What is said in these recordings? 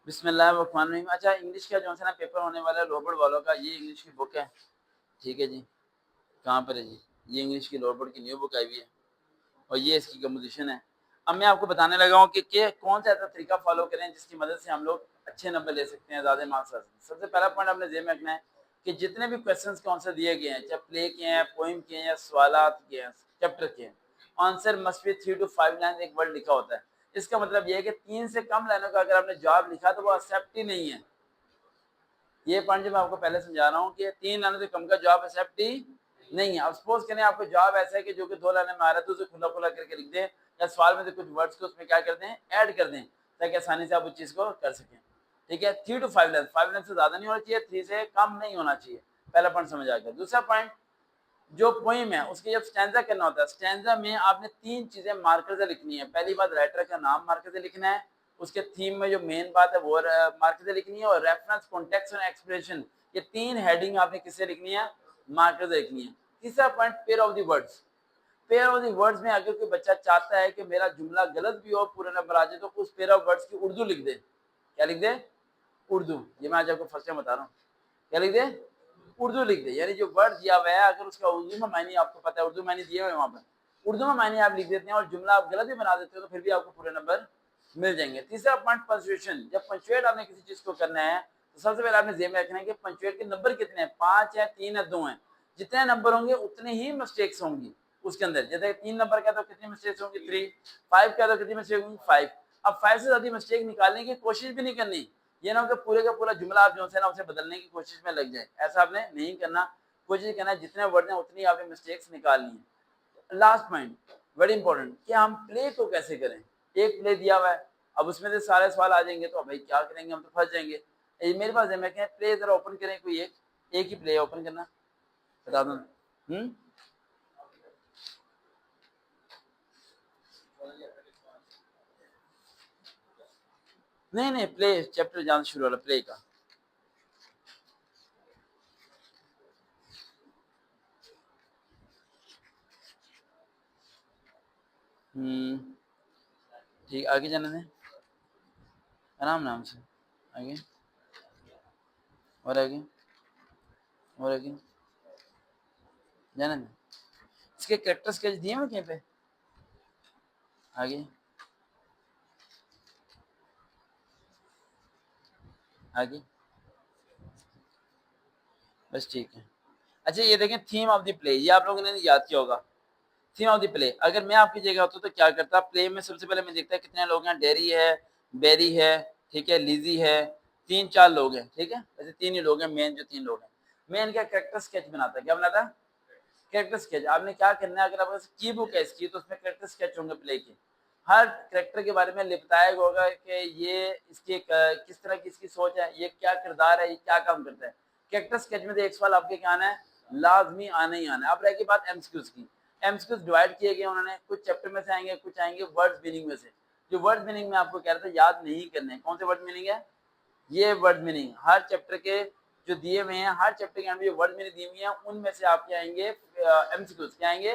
बिस्मिल्लाहिर्रहमानिर्रहीम। अच्छा, इंग्लिश का जो है ना पेपर होने वाला है लोहबड़ वालों का, ये इंग्लिश की बुक है, ठीक है जी। कहाँ पर है जी? ये इंग्लिश की लोहबड़ की न्यू बुक आई हुई है और ये इसकी कंपोजिशन है। अब मैं आपको बताने लगा हूँ कि कौन सा ऐसा तरीका फॉलो करें जिसकी मदद से हम लोग अच्छे नंबर ले सकते हैं, ज़्यादा मार्क्स आ सकते हैं। सबसे पहला पॉइंट आपने ज़हन में रखना है कि जितने भी क्वेश्चंस के आंसर दिए गए हैं, चाहे प्ले के हैं, पोइम के हैं या सवालात के हैं, चैप्टर के हैं, answer must be 3 to 5 line एक वर्ड लिखा होता है। इसका मतलब ये है कि 3 से कम लाइनों का अगर आपने जवाब लिखा तो वो एक्सेप्ट ही नहीं है। ये पॉइंट जो मैं आपको पहले समझा रहा हूँ कि 3 लाइनों से कम का जवाब एक्सेप्ट ही नहीं है। अब सपोज करें आपको जवाब ऐसा है कि जो कि 2 लाइनों में आ रहा है तो उसे खुला खुला करके लिख दें या सवाल में से कुछ वर्ड्स को उसमें क्या कर दें, ऐड कर दें, ताकि आसानी से आप उस चीज को कर सकें। ठीक है, 3 to 5 लाइन, 5 लाइन से ज्यादा नहीं होना चाहिए, 3 से कम नहीं होना चाहिए। पहला पॉइंट समझ आ गया। दूसरा पॉइंट, जो पोइम है उसके जब स्टैंजा करना होता है, स्टैंजा में आपने 3 चीजें मार्कर से लिखनी है। पहली बात, राइटर का नाम मार्कर से लिखना है, उसके थीम में जो मेन बात है वो मार्कर से लिखनी है, और रेफरेंस, कॉन्टेक्स्ट और एक्सप्रेशन, ये 3 हेडिंग आपने किससे लिखनी है, मार्कर से लिखनी है। तीसरा point, pair of the words. Pair of the words में अगर कोई बच्चा चाहता है कि मेरा जुमला गलत भी हो पूरा नंबर आ जाए, तो उस पेयर ऑफ वर्ड्स की उर्दू लिख दे। क्या लिख दे? उर्दू। ये मैं आज आपको फर्स्ट टाइम बता रहा हूँ। क्या लिख दे? उर्दू लिख दे। यानी जो वर्ड दिया हुआ है अगर उसका उर्दू में मायने आपको पता है, उर्दू मायने दिए हुए हैं वहां पर, उर्दू में मायने आप लिख देते हैं और जुमला आप गलत भी बना देते हो तो फिर भी आपको पूरे नंबर मिल जाएंगे। तीसरा पॉइंट, पंक्चुएशन। जब पंक्चुएट आपने किसी चीज को करना है तो सबसे पहले आपने ज़हन में रखना है कि पंक्चुएट के नंबर कितने हैं, 5 है, 3 है, 2 है। जितने नंबर होंगे उतने ही मिस्टेक्स होंगी उसके अंदर। जैसे 3 नंबर का तो कितनी मिस्टेक्स होंगी, 3। 5 का तो कितनी मिस्टेक होंगी, 5। अब 5 से ज्यादा मिस्टेक निकालने की कोशिश भी नहीं करनी। ये ना कि पूरे का पूरा जुमला आप जो है ना उसे बदलने की कोशिश में लग जाए, ऐसा आपने नहीं करना। कोशिश करना है जितने वर्ड हैं उतनी आपने मिस्टेक्स निकालनी है। लास्ट पॉइंट, वेरी इंपॉर्टेंट, कि हम प्ले को कैसे करें। एक प्ले दिया हुआ है, अब उसमें से सारे सवाल आ जाएंगे तो भाई क्या करेंगे, हम तो फंस जाएंगे। मेरे पास है, मैं कहें प्ले जरा ओपन करें, कोई एक ही प्ले ओपन करना, बता दो। नहीं नहीं, प्ले चैप्टर जहाँ शुरू हो रहा प्ले का। ठीक, आगे जाने दें आराम नाम से। आगे और आगे और आगे जाने दें। इसके कैरेक्टर स्केच दिए हैं कहीं पे? आगे आगे, बस ठीक है। अच्छा, ये देखें थीम ऑफ द प्ले, ये आप लोगों ने याद किया होगा। थीम ऑफ द प्ले, अगर मैं आपकी जगह होता तो क्या करता, प्ले में सबसे पहले मैं देखता कितने लोग हैं। डेरी है, बेरी है, ठीक है, लिजी है, 3-4 लोग हैं, ठीक है, वैसे 3 ही लोग हैं मेन, जो 3 लोग हैं। मैं इनका कैरेक्टर स्केच बनाता, क्या बनाता, कैरेक्टर स्केच। आपने क्या करना है, अगर आपके पास की बुक है इसकी तो उसमें कैरेक्टर स्केच होंगे प्ले के। हर कैरेक्टर के बारे में बताया होगा कि ये इसकी किस तरह की इसकी सोच है, ये क्या किरदार है, ये क्या काम करता है। कैरेक्टर स्केच में तो एक सवाल आपके क्या आना है, लाजमी आना ही आना है। अब रह की बात एमसीक्यूज की। एमसीक्यूज डिवाइड किए गए उन्होंने, कुछ चैप्टर में से आएंगे, कुछ आएंगे वर्ड्स मीनिंग में से। जो वर्ड्स मीनिंग में आपको कह रहा था याद नहीं करने, कौन से वर्ड मीनिंग है, ये वर्ड मीनिंग हर चैप्टर के जो दिए हुए हैं, हर चैप्टर के अंदर जो वर्ड मीनिंग दी हुई है उनमें से आपके आएंगे एमसीक्यूज। क्या आएंगे,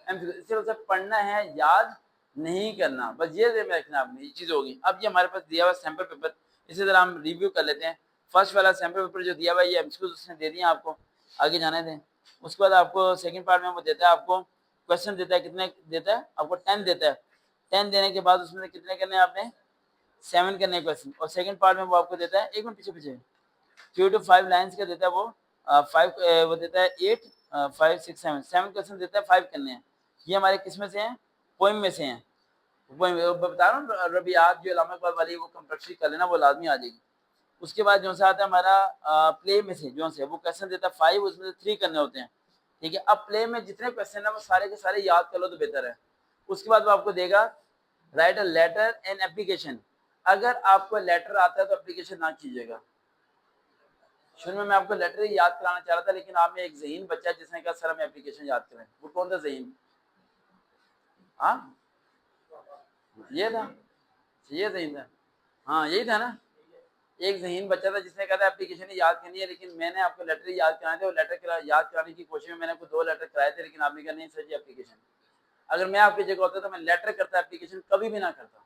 एमसीक्यूज। इससे वजह पढ़ना है, याद नहीं करना, बस ये ध्यान में रखना आपने, ये चीज होगी। अब ये हमारे पास दिया हुआ सैंपल पेपर, इसी तरह हम रिव्यू कर लेते हैं। फर्स्ट वाला सैंपल पेपर जो दिया हुआ है ये एमसीक्यूज उसने दे दिए आपको, आगे जाने दें। उसके बाद आपको सेकंड पार्ट में वो देता है, आपको क्वेश्चन देता है, कितने देता है आपको, 10 देता है। 10 देने के बाद उसमें से कितने करने हैं आपने, 7 करने क्वेश्चन। और सेकंड पार्ट में वो आपको देता है, एक मिनट पीछे पीछे, 3 to 5 लाइन्स का देता है वो, 5 वो देता है 8, 5, 6, 7 क्वेश्चन देता है, 5 करने हैं। ये हमारे किस में से हैं, पोइम में से हैं। पोइम बता रहा हूँ, रबियात जो अल्लामा इकबाल वाली वो कंपल्सरी कर लेना, वो लाजमी आ जाएगी। उसके बाद जो सा आता है हमारा प्ले में से, जो से वो क्वेश्चन देता है 5, उसमें से 3 करने होते हैं, ठीक है। अब प्ले में जितने क्वेश्चन है वो सारे के सारे याद कर लो तो बेहतर है। उसके बाद वो आपको देगा write a letter and application. अगर आपको लेटर आता है तो एप्लीकेशन ना कीजिएगा। शुरू में मैं आपको लेटर ही याद कराना चाह रहा था, लेकिन आप में एक ज़हीन बच्चा जिसने कहा सर हम एप्लीकेशन याद करें। वो कौन था ज़हीन? हाँ, ये था, ये ज़हीन था, हाँ यही था ना। एक ज़हीन बच्चा था जिसने कहा था एप्लीकेशन ही याद करनी है, लेकिन मैंने आपको लेटर ही याद कराए थे, और लेटर याद कराने की कोशिश में मैंने आपको 2 लेटर कराए थे, लेकिन आपने कहा नहीं सर जी एप्लीकेशन। अगर मैं आपकी जगह होता तो मैं लेटर करता, एप्लीकेशन कभी भी ना करता।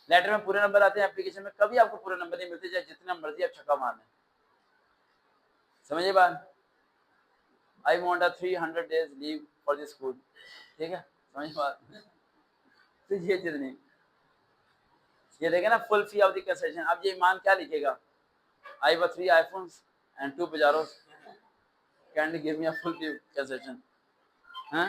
लेटर में पूरे नंबर आते हैं, एप्लीकेशन में कभी आपको पूरे नंबर नहीं मिलते, चाहे जितना मर्जी आप छक्का मार लें। समझिए बात। I want a 300 days leave for the school, ठीक है, समझ बात। तो ये चीज नहीं, ये देखे ना, full fee of the concession. अब ये ईमान क्या लिखेगा, आई बस 3 iPhones and 2 Pajaros, can you give me a full fee concession? हाँ,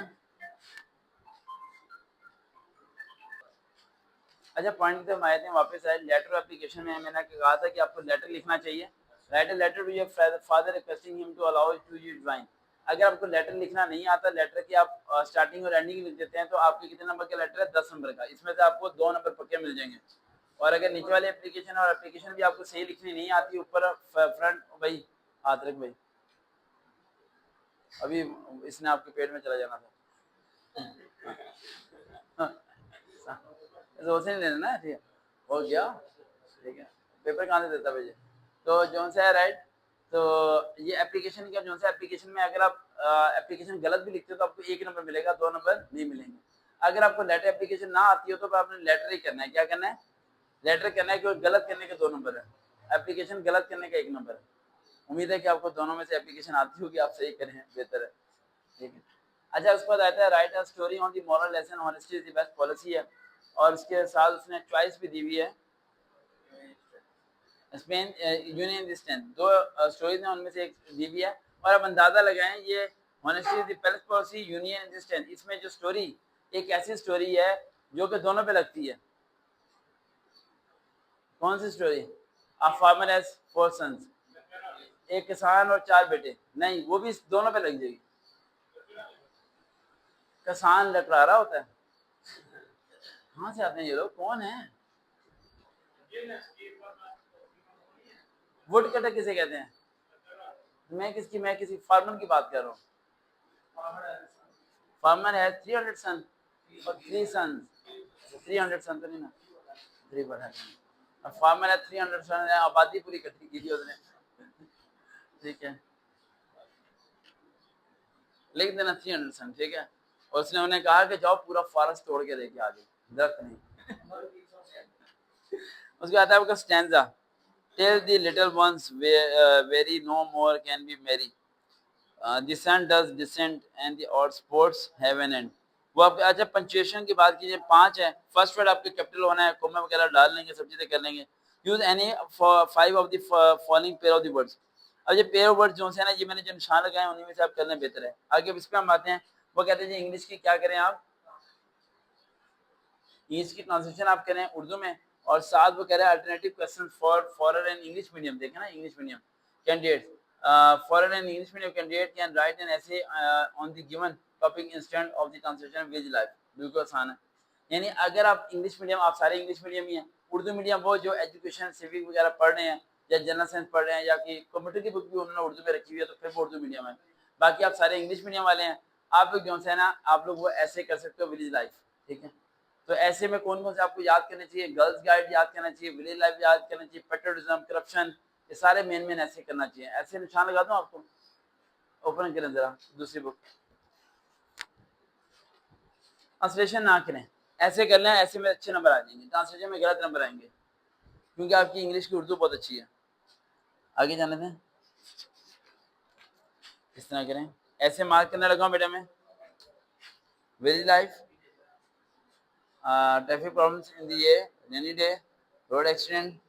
अच्छा पॉइंट पे हम आए थे, वापस आए। लेटर एप्लीकेशन में मैंने कहा था कि आपको लेटर लिखना चाहिए। Write a letter to your father requesting him to allow to you join. अगर आपको लेटर लिखना नहीं आता, लेटर की आप स्टार्टिंग और एंडिंग लिख देते हैं, तो आपके कितने नंबर का लेटर है, 10 नंबर का। इसमें से आपको 2 नंबर पक्के मिल जाएंगे। और अगर नीचे वाले एप्लीकेशन और एप्लीकेशन भी आपको सही लिखनी नहीं आती, ऊपर फ्रंट, भाई हाथ रख भाई, अभी इसने आपके पेट में चला जाना था। तो उसे नहीं लेना ना, ठीक है, हो गया, ठीक है। पेपर कहाँ से देता भैया, तो जो सा है राइट। तो ये एप्लीकेशन का जो सा एप्लीकेशन में अगर आप एप्लीकेशन गलत भी लिखते हो तो आपको 1 नंबर मिलेगा, 2 नंबर नहीं मिलेंगे। अगर आपको लेटर एप्लीकेशन ना आती हो तो आपने लेटर ही करना है। क्या करना है, लेटर करना है, क्योंकि गलत करने के 2 नंबर है, एप्लीकेशन गलत करने का 1 नंबर है। उम्मीद है कि आपको दोनों में से एप्लीकेशन आती होगी, आप सही करें, बेहतर है, ठीक है। अच्छा, उसके बाद आता है right a story on the moral lesson, honesty is the best policy है। और उसके साथ उसने चॉइस भी दी हुई है, स्पेन यूनियन डिस्टेंस, 2 स्टोरीज हैं, उनमें से एक दी हुई है। और अब अंदाजा लगाएं, ये honesty is the best policy, union distance, इसमें जो स्टोरी एक ऐसी स्टोरी है जो कि दोनों पे लगती है। कौन सी story, a farmer has 4 sons, एक किसान और 4 बेटे, नहीं, वो भी दोनों पे लग जाएगी। किसान लकड़ा रहा होता है, कहाँ से आते हैं ये लोग, कौन है, वुड कटर किसे कहते हैं, मैं किसी फार्मर की बात कर रहा हूँ। फार्मर है 300 सन और 3 सन, 300 सन तो नहीं ना, 3 बढ़ा, फार्मर है 300 सन, आबादी पूरी इकट्ठी की थी उसने, ठीक है, लिख देना 300 सन, ठीक है। और उसने उन्हें कहा कि जाओ पूरा फॉरेस्ट तोड़ के लेके आ जाओ, दरख्त नहीं। उसके बाद है आपका stanza, tell the little ones very no more can be merry, the sun does descend and the odd sports have an end। वो आप अच्छा पंचुएशन की बात कीजिए, 5 है, फर्स्ट वर्ड आपके कैपिटल होना है, कोमा वगैरह डाल लेंगे, सब चीजें कर लेंगे। Use any 5 of the following pair of the words. अब ये पेयर ऑफ वर्ड्स जो है ना, ये मैंने जो निशान लगाए हैं उन्हीं में से आप करना बेहतर है। आगे इस पे हम आते हैं, वो कहते हैं जी इंग्लिश की क्या करें आप, इंग्लिश की ट्रांसलेशन आप करें उर्दू में, और साथ वो कह रहे हैं alternative question for foreign and English medium, देखें ना, English medium candidate, foreign and English medium candidate can write an essay on the given topic instead of the translation village life। बिल्कुल आसान है। यानी अगर आप इंग्लिश मीडियम, आप सारे इंग्लिश मीडियम ही हैं, उर्दू मीडियम वो जो एजुकेशन सिविक वगैरह पढ़ रहे हैं या जनरल साइंस पढ़ रहे हैं, या कि कंप्यूटर की बुक भी उन्होंने उर्दू में रखी हुई है, तो फिर वो उर्दू मीडियम है। बाकी आप सारे इंग्लिश मीडियम वाले हैं, आप लोग जो है ना, आप लोग वो ऐसे कर सकते हो, विलेज लाइफ, ठीक है। तो ऐसे में कौन कौन से आपको याद करने चाहिए, गर्ल्स गाइड याद करना चाहिए, विलेज लाइफ याद करना चाहिए, पेट्रोलिज्म, करप्शन, ये सारे मेन ऐसे करना चाहिए। ऐसे निशान लगा दूं आपको, ओपन करें जरा दूसरी बुक, ट्रांसलेशन ना करें, ऐसे कर लें, ऐसे में अच्छे नंबर आ जाएंगे, ट्रांसलेशन में गलत नंबर आएंगे, क्योंकि आपकी इंग्लिश की उर्दू बहुत अच्छी है। आगे जाने दें, इस तरह करें, ऐसे मार्क करने लगा बेटा मैं, village life, traffic problems in the rainy day, road accident,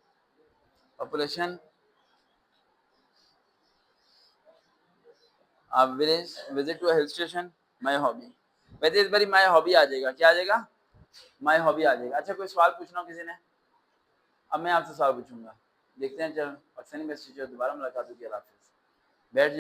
population, village, visit to hill station, my hobby. वैसे इस बारी माय हॉबी आ जाएगा, क्या आ जाएगा, माय हॉबी आ जाएगा। अच्छा, कोई सवाल पूछना हो किसी ने, अब मैं आपसे सवाल पूछूंगा, देखते हैं, चलो पाकिस्तानी मैसेज दोबारा मुलाकात होगी, अल्लाह हाफिज़, बैठ